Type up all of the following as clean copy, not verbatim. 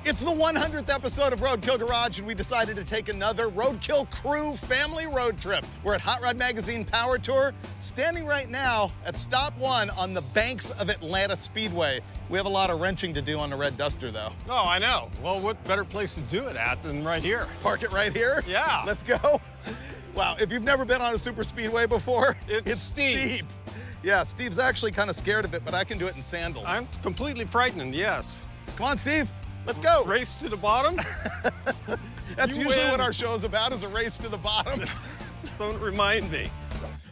It's the 100th episode of Roadkill Garage, and we decided to take another Roadkill crew family road trip. We're at Hot Rod Magazine Power Tour, standing right now at Stop 1 on the banks of Atlanta Speedway. We have a lot of wrenching to do on the Red Duster, though. Oh, I know. Well, what better place to do it at than right here? Park it right here? Yeah. Let's go. Wow, if you've never been on a super speedway before, it's steep. Yeah, Steve's actually kind of scared of it, but I can do it in sandals. I'm completely frightened, yes. Come on, Steve. Let's go. Race to the bottom? That's usually what our show's about, is a race to the bottom. Don't remind me.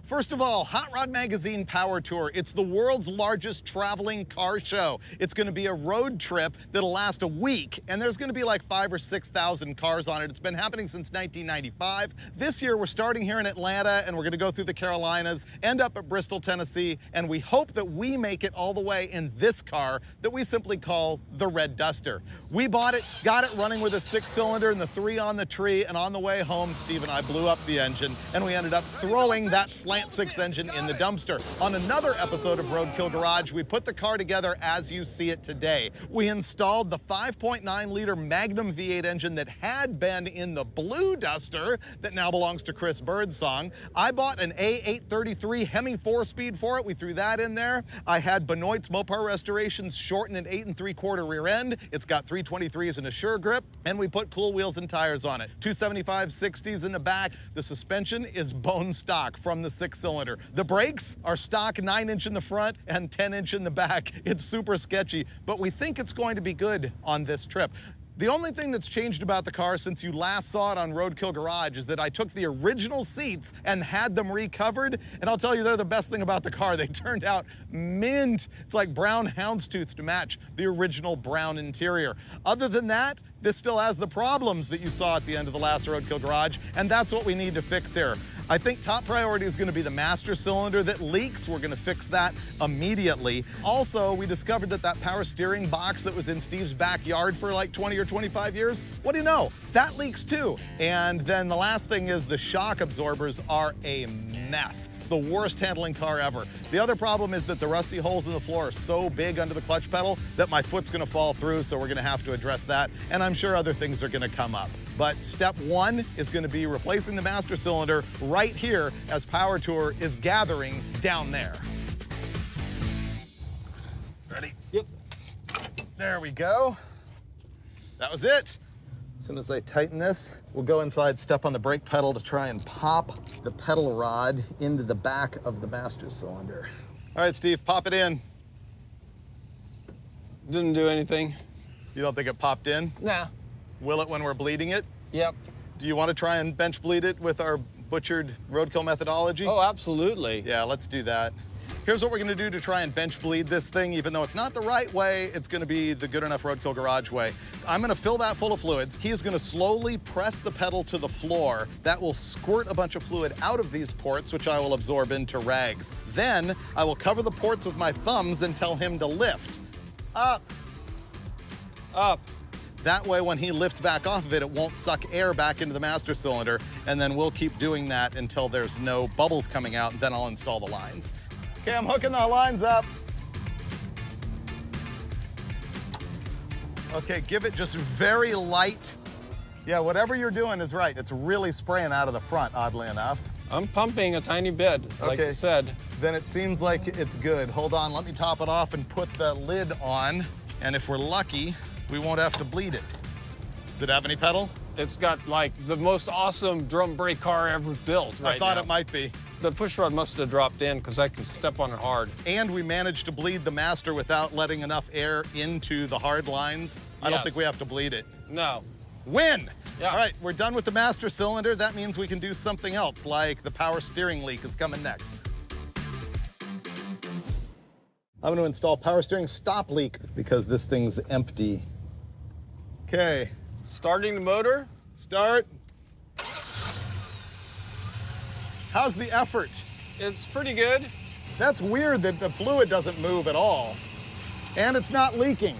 First of all, Hot Rod Magazine Power Tour. It's the world's largest traveling car show. It's gonna be a road trip that'll last a week, and there's gonna be like 5,000 or 6,000 cars on it. It's been happening since 1995. This year, we're starting here in Atlanta, and we're gonna go through the Carolinas, end up at Bristol, Tennessee, and we hope that we make it all the way in this car that we simply call the Red Duster. We bought it, got it running with a 6-cylinder and the 3 on the tree, and on the way home, Steve and I blew up the engine, and we ended up throwing that Slant 6 engine in the dumpster. On another episode of Roadkill Garage, we put the car together as you see it today. We installed the 5.9-liter Magnum V8 engine that had been in the Blue Duster that now belongs to Chris Birdsong. I bought an A833 Hemi 4-speed for it. We threw that in there. I had Benoit's Mopar Restorations shorten an 8 3/4 rear end. It's got 323s and a sure grip, and we put cool wheels and tires on it. 275/60s in the back. The suspension is bone stock from the 6-cylinder. The brakes are stock 9-inch in the front and 10-inch in the back. It's super sketchy, but we think it's going to be good on this trip. The only thing that's changed about the car since you last saw it on Roadkill Garage is that I took the original seats and had them recovered, and I'll tell you, they're the best thing about the car. They turned out mint. It's like brown houndstooth to match the original brown interior. Other than that, this still has the problems that you saw at the end of the last Roadkill Garage, and that's what we need to fix here. I think top priority is going to be the master cylinder that leaks. We're going to fix that immediately. Also, we discovered that that power steering box that was in Steve's backyard for like 20 or 25 years, what do you know? That leaks too. And then the last thing is the shock absorbers are a mess. It's the worst handling car ever. The other problem is that the rusty holes in the floor are so big under the clutch pedal that my foot's going to fall through, so we're going to have to address that. And I'm sure other things are going to come up. But step 1 is going to be replacing the master cylinder right here as Power Tour is gathering down there. Ready? Yep. There we go. That was it. As soon as I tighten this, we'll go inside, step on the brake pedal to try and pop the pedal rod into the back of the master cylinder. All right, Steve, pop it in. Didn't do anything. You don't think it popped in? Nah. Will it when we're bleeding it? Yep. Do you want to try and bench bleed it with our butchered roadkill methodology? Oh, absolutely. Yeah, let's do that. Here's what we're gonna do to try and bench bleed this thing. Even though it's not the right way, it's gonna be the good enough Roadkill Garage way. I'm gonna fill that full of fluids. He is gonna slowly press the pedal to the floor. That will squirt a bunch of fluid out of these ports, which I will absorb into rags. Then I will cover the ports with my thumbs and tell him to lift. Up. Up. That way, when he lifts back off of it, it won't suck air back into the master cylinder, and then we'll keep doing that until there's no bubbles coming out, and then I'll install the lines. Okay, I'm hooking the lines up. Okay, give it just very light. Yeah, whatever you're doing is right. It's really spraying out of the front, oddly enough. I'm pumping a tiny bit, like you said. Then it seems like it's good. Hold on, let me top it off and put the lid on, and if we're lucky, we won't have to bleed it. Did it have any pedal? It's got like the most awesome drum brake car ever built right now. I thought it might be. The push rod must have dropped in because I can step on it hard. And we managed to bleed the master without letting enough air into the hard lines. I don't think we have to bleed it. No. Win! Yeah. All right, we're done with the master cylinder. That means we can do something else, like the power steering leak is coming next. I'm gonna install power steering stop leak because this thing's empty. Okay. Starting the motor. Start. How's the effort? It's pretty good. That's weird that the fluid doesn't move at all. And it's not leaking.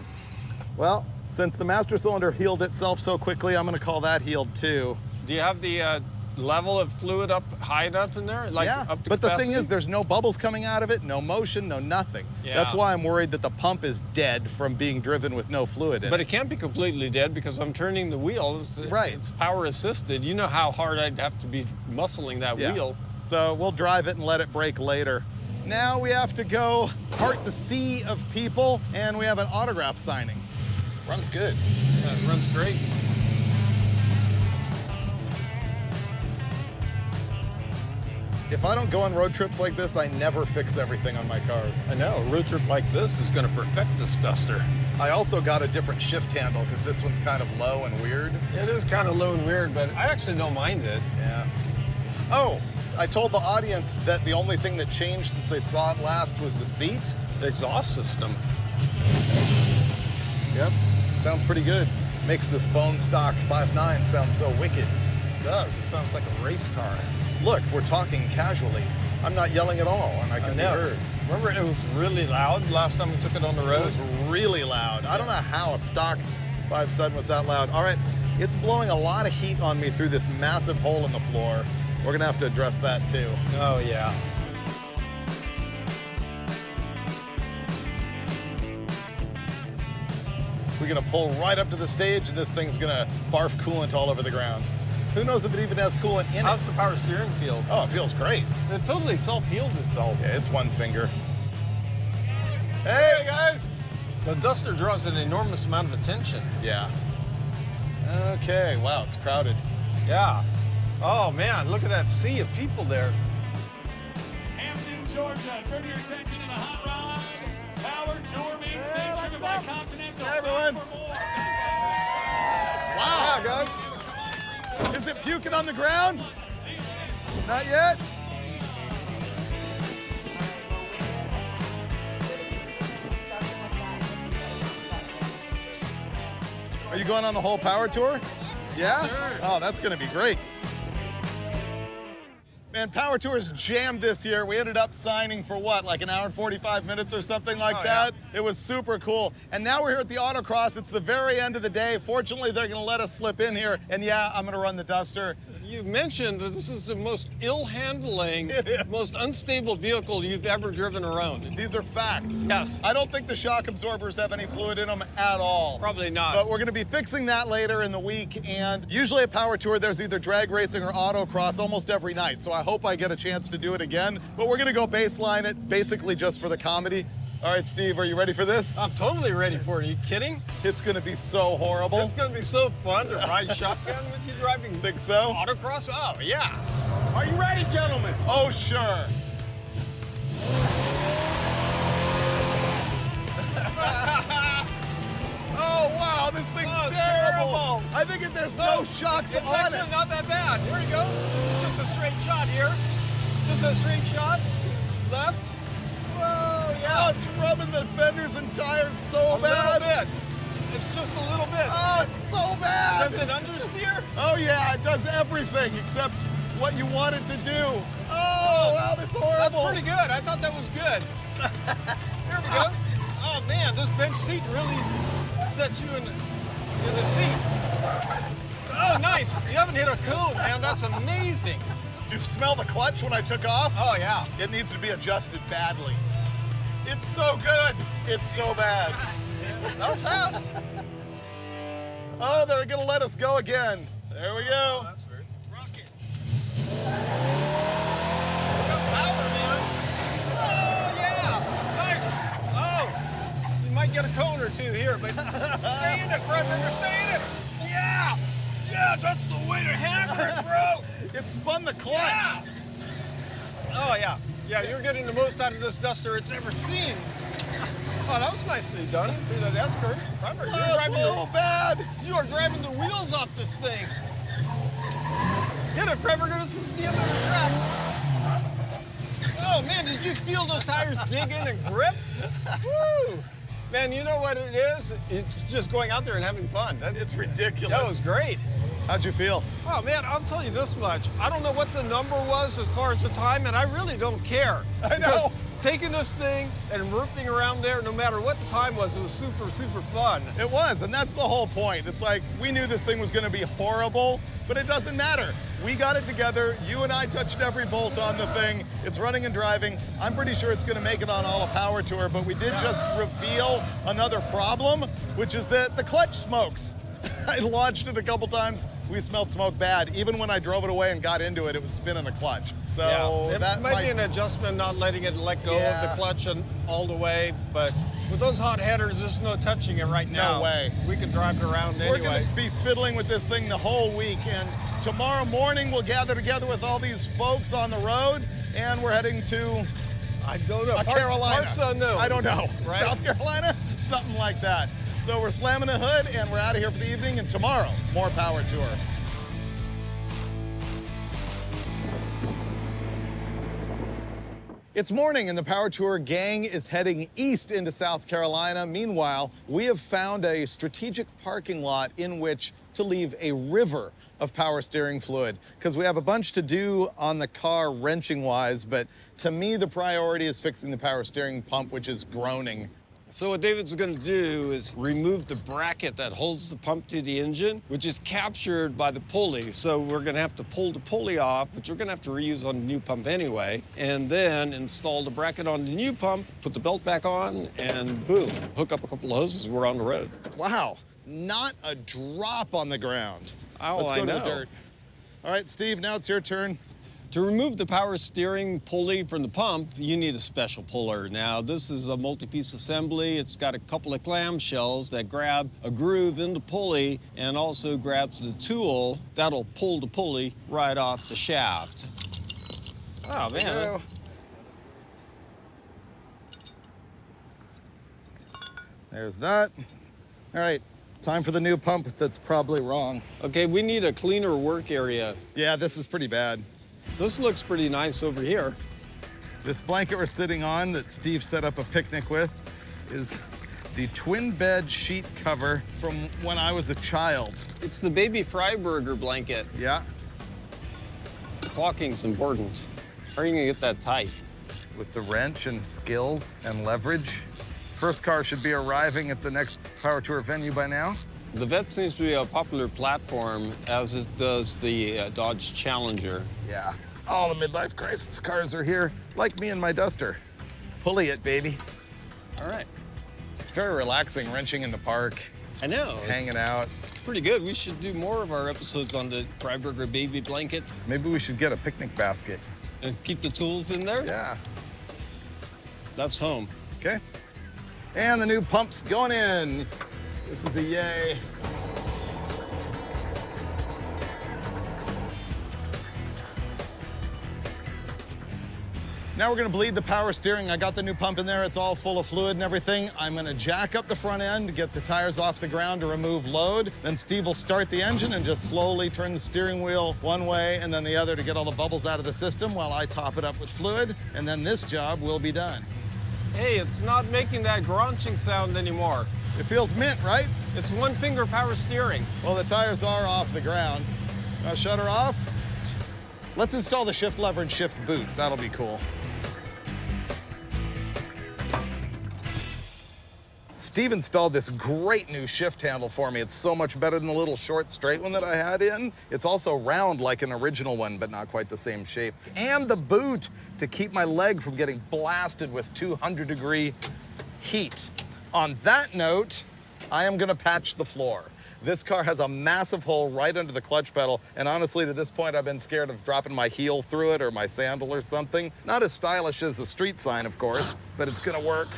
Well, since the master cylinder healed itself so quickly, I'm gonna call that healed too. Do you have the level of fluid up high enough in there? Like yeah, up to but the capacity? thing is, there's no bubbles coming out of it, no motion, no nothing. Yeah. That's why I'm worried that the pump is dead from being driven with no fluid in But it. it can't be completely dead because I'm turning the wheel. Right. It's power assisted. You know how hard I'd have to be muscling that Yeah. wheel. So we'll drive it and let it break later. Now we have to go part the sea of people, and we have an autograph signing. Runs good. Yeah, it runs great. If I don't go on road trips like this, I never fix everything on my cars. I know, a road trip like this is going to perfect this Duster. I also got a different shift handle because this one's kind of low and weird. It is kind of low and weird, but I actually don't mind it. Yeah. Oh, I told the audience that the only thing that changed since they saw it last was the seat. The exhaust system. Yep, sounds pretty good. Makes this bone stock 5.9 sound so wicked. It does. It sounds like a race car. Look, we're talking casually. I'm not yelling at all, and I can be heard. Remember, it was really loud last time we took it on the It road? was really loud. I don't know how a stock 5.7 was that loud. All right, it's blowing a lot of heat on me through this massive hole in the floor. We're gonna have to address that too. Oh, yeah. We're gonna pull right up to the stage, and this thing's gonna barf coolant all over the ground. Who knows if it even has coolant in How's it? the power steering feel? Oh, it feels great. It totally self-healed itself. Yeah, it's one finger. Hey, guys! The Duster draws an enormous amount of attention. Yeah. Okay, wow, it's crowded. Yeah. Oh, man, look at that sea of people there. Hampton, Georgia, turn your attention to the Hot Rod Power Tour main stage, driven by Continental. Hey, everyone. Wow. Yeah, guys. Is it puking on the ground? Not yet? Are you going on the whole power tour? Yeah? sir. Oh, that's gonna be great. Man, Power Tour is jammed this year. We ended up signing for what, like an hour and 45 minutes or something like that? Yeah. It was super cool. And now we're here at the autocross. It's the very end of the day. Fortunately, they're gonna let us slip in here. And yeah, I'm gonna run the Duster. You mentioned that this is the most ill-handling, most unstable vehicle you've ever driven around. These are facts. Yes. I don't think the shock absorbers have any fluid in them at all. Probably not. But we're gonna be fixing that later in the week. And usually at Power Tour, there's either drag racing or autocross almost every night. So I hope I get a chance to do it again. But we're gonna go baseline it, basically just for the comedy. All right, Steve, are you ready for this? I'm totally ready for it. Are you kidding? It's gonna be so horrible. It's going to be so fun to ride shotgun with you driving Think so? autocross. Oh, yeah. Are you ready, gentlemen? Oh, sure. Oh, wow, this thing's Oh, terrible. terrible. I think if there's no shocks It's on actually it. not that bad. Here we go. This is just a straight shot here. Just a straight shot. Left. Whoa, Oh, yeah. it's rubbing the fenders and tires so A bad. little bit. It's just a little bit. Oh, it's so bad. Does it understeer? Oh, yeah, it does everything except what you want it to do. Oh, wow, that's horrible. That's pretty good. I thought that was good. Here we go. Oh, man, this bench seat really sets you in the seat. Oh, nice. You haven't hit a cone, man. That's amazing. Did you smell the clutch when I took off? Oh, yeah. It needs to be adjusted badly. It's so good. It's so bad. That was fast. Oh, they're gonna let us go again. There we go. That's weird. Rocket. Got power, man. Oh, yeah. Nice. Oh, you might get a cone or two here, but stay in it, Frederick. Stay in it. Yeah. Yeah, that's the way to hammer it, bro. It spun the clutch. Yeah. Oh, yeah. Yeah, you're getting the most out of this Duster it's ever seen. Oh, that was nicely done through that S-curve. Remember, Oh, it's so bad. you are driving the wheels off this thing. Hit it, Trevor. This is the end of the track. Oh, man, did you feel those tires dig in and grip? Woo! Man, you know what it is? It's just going out there and having fun. It's ridiculous. That was great. How'd you feel? Oh, man, I'll tell you this much. I don't know what the number was as far as the time, and I really don't care. I know. taking this thing and ripping around there, no matter what the time was super, super fun. It was, and that's the whole point. It's like, we knew this thing was gonna be horrible, but it doesn't matter. We got it together. You and I touched every bolt on the thing. It's running and driving. I'm pretty sure it's gonna make it on all of Power Tour, but we did just reveal another problem, which is that the clutch smokes. I launched it a couple times. We smelled smoke bad. Even when I drove it away and got into it, it was spinning the clutch. So yeah, that might be an adjustment, not letting it let go of the clutch and all the way. But with those hot headers, there's no touching it right now. No way. We can drive it around anyway. We're going to be fiddling with this thing the whole week. And tomorrow morning, we'll gather together with all these folks on the road. And we're heading to, I don't know, Carolina. Parts unknown. I don't know. Right? South Carolina? Something like that. So we're slamming the hood, and we're out of here for the evening. And tomorrow, more Power Tour. It's morning, and the Power Tour gang is heading east into South Carolina. Meanwhile, we have found a strategic parking lot in which to leave a river of power steering fluid, because we have a bunch to do on the car wrenching-wise, but to me, the priority is fixing the power steering pump, which is groaning. So what David's going to do is remove the bracket that holds the pump to the engine, which is captured by the pulley. So we're going to have to pull the pulley off, which we're going to have to reuse on the new pump anyway, and then install the bracket on the new pump, put the belt back on, and boom, hook up a couple of hoses, we're on the road. Wow, not a drop on the ground. Oh, Let's go I to know. the dirt. All right, Steve, now it's your turn. To remove the power steering pulley from the pump, you need a special puller. Now, this is a multi-piece assembly. It's got a couple of clamshells that grab a groove in the pulley and also grabs the tool that'll pull the pulley right off the shaft. Oh, man. There's that. All right, time for the new pump that's probably wrong. Okay, we need a cleaner work area. Yeah, this is pretty bad. This looks pretty nice over here. This blanket we're sitting on that Steve set up a picnic with is the twin bed sheet cover from when I was a child. It's the baby Freiburger blanket. Yeah. Caulking's important. How are you gonna get that tight? With the wrench and skills and leverage. First car should be arriving at the next Power Tour venue by now. The Vet seems to be a popular platform, as it does the Dodge Challenger. Yeah. All the midlife crisis cars are here, like me and my Duster. Pulley it, baby. All right. It's very relaxing, wrenching in the park. I know. Hanging out. It's pretty good. We should do more of our episodes on the Freiburger baby blanket. Maybe we should get a picnic basket. And keep the tools in there? Yeah. That's home. Okay. And the new pump's going in. This is a yay. Now we're gonna bleed the power steering. I got the new pump in there. It's all full of fluid and everything. I'm gonna jack up the front end, get the tires off the ground to remove load. Then Steve will start the engine and just slowly turn the steering wheel one way and then the other to get all the bubbles out of the system while I top it up with fluid. And then this job will be done. Hey, it's not making that gronching sound anymore. It feels mint, right? It's one finger power steering. Well, the tires are off the ground. Now shut her off. Let's install the shift lever and shift boot. That'll be cool. Steve installed this great new shift handle for me. It's so much better than the little short straight one that I had in. It's also round like an original one, but not quite the same shape. And the boot to keep my leg from getting blasted with 200-degree heat. On that note, I am gonna patch the floor. This car has a massive hole right under the clutch pedal, and honestly, to this point, I've been scared of dropping my heel through it or my sandal or something. Not as stylish as the street sign, of course, but it's gonna work.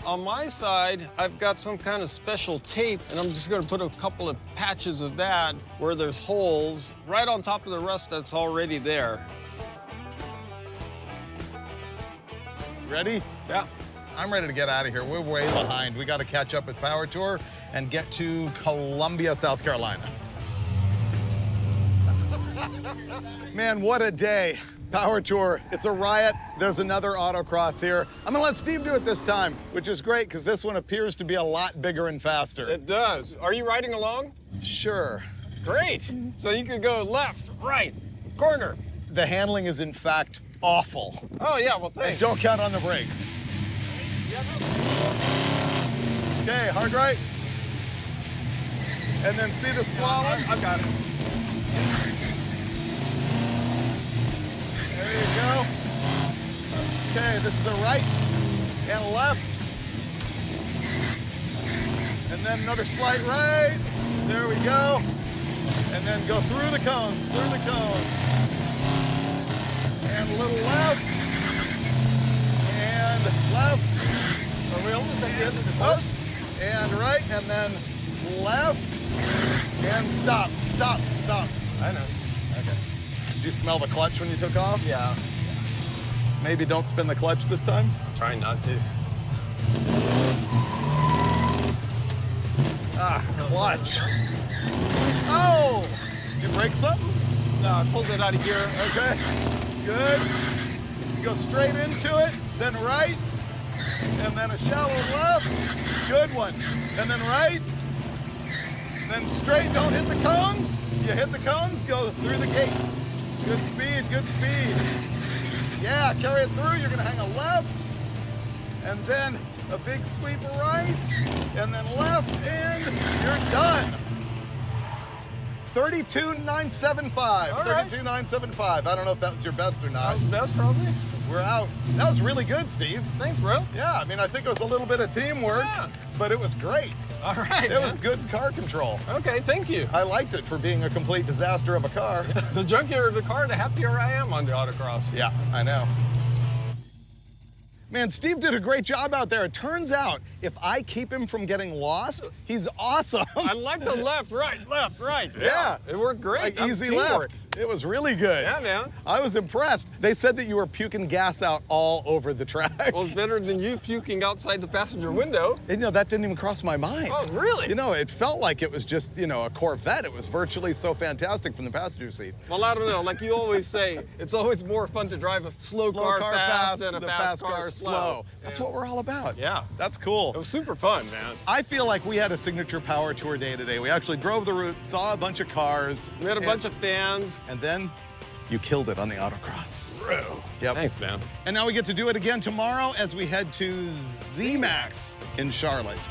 On my side, I've got some kind of special tape, and I'm just gonna put a couple of patches of that where there's holes right on top of the rust that's already there. Ready? Yeah. I'm ready to get out of here. We're way behind. We got to catch up with Power Tour and get to Columbia, South Carolina. Man, what a day. Power Tour, it's a riot. There's another autocross here. I'm gonna let Steve do it this time, which is great because this one appears to be a lot bigger and faster. It does. Are you riding along? Sure. Great. So you could go left, right, corner, the handling is in fact awful. Oh, yeah, well, And thanks. don't count on the brakes. Okay, hard right. And then see the slalom? I've got it. There you go. Okay, this is a right and left. And then another slight right. There we go. And then go through the cones, And a little left. And left. Are we almost at the end of the course? And right, and then left. And stop. I know. Okay. Did you smell the clutch when you took off? Yeah. Maybe don't spin the clutch this time? Trying not to. Ah, clutch. Oh! Did you break something? No, I pulled it out of gear. Okay, good. You go straight into it, then right, and then a shallow left. Good one. And then right, then straight, don't hit the cones. You hit the cones, go through the gates. Good speed, good speed. Yeah, carry it through. You're gonna hang a left, and then a big sweep right, and then left, and you're done. 32,975. All right. 32,975. I don't know if that was your best or That not. was the best, probably. We're out. That was really good, Steve. Thanks, bro. Yeah, I mean, I think it was a little bit of teamwork, Yeah. but it was great. All right, It was man. good car control. Okay, thank you. I liked it for being a complete disaster of a car. The junkier the car, the happier I am on the autocross. Yeah, I know. Man, Steve did a great job out there. It turns out, if I keep him from getting lost, he's awesome. I like the left, right. Yeah. It worked great. Like That was easy teamwork. left. It was really good. Yeah, man. I was impressed. They said that you were puking gas out all over the track. Well, it's better than you puking outside the passenger window. And, that didn't even cross my mind. Oh, really? It felt like it was just, a Corvette. It was virtually so fantastic from the passenger seat. Well, I don't know. Like you always say, it's always more fun to drive a slow car fast than a the fast car slow. That's Yeah. what we're all about. Yeah. That's cool. It was super fun, man. I feel like we had a signature power tour day today. We actually drove the route, saw a bunch of cars. We had a bunch of fans. And then you killed it on the autocross. Bro. Yep. Thanks, man. And now we get to do it again tomorrow as we head to ZMAX in Charlotte.